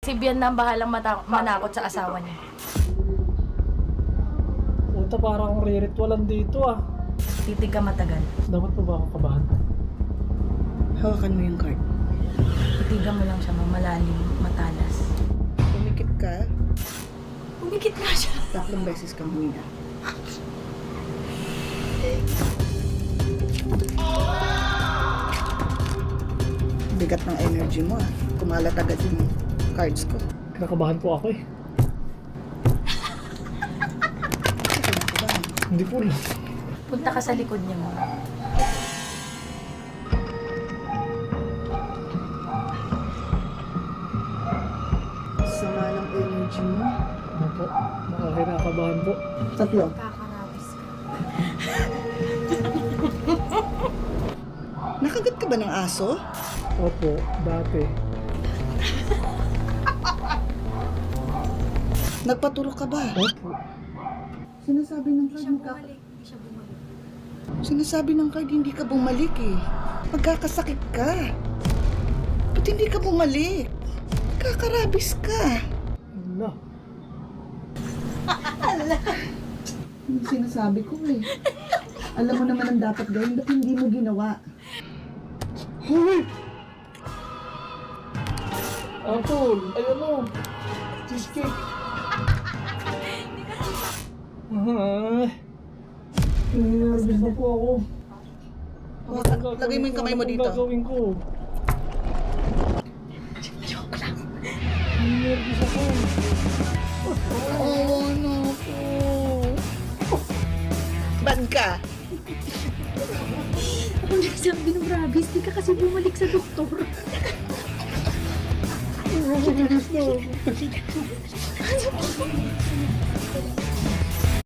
Si Bian na ang bahalang manakot sa asawa niya. Puta, parang akong riritualan dito ah. Titig ka matagal. Dapat pa ba ako kabahan? Hawakan mo yung card. Titigan mo lang siya malalim, matalas. Pumikit ka. Umikit nga siya. 3 beses kang huminga. Bigat ng energy mo ah. Kumalat agad yung cards ko. Kinakabahan po ako eh. Kinakabahan. Hindi po lang. Punta ka sa likod niya mo. Sama ng energy mo. Ano po? Nakakakabahan po. 3. Kakarabis ka. Nakagat ka ba ng aso? Opo, dati. Nagpatulog ka ba? Opo. Sinasabi ng card Hindi siya bumalik. Sinasabi ng card hindi ka bumalik eh. Magkakasakit ka. Ba't hindi ka bumalik? Kakarabis ka. Ala. Yung sinasabi ko eh. Alam mo naman ang dapat gawin, ba't hindi mo ginawa? Hoy! Uncle, ayan o. Cheesecake. Ay. Nervous na po ako. Lagay mo yung kamay mo dito. Ano gagawin ko? Joke lang. Nervous ako. Oh, no po. Ban ka? Ako nagsabi ng rabies, di ka kasi bumalik sa doktor. Nervous na ako.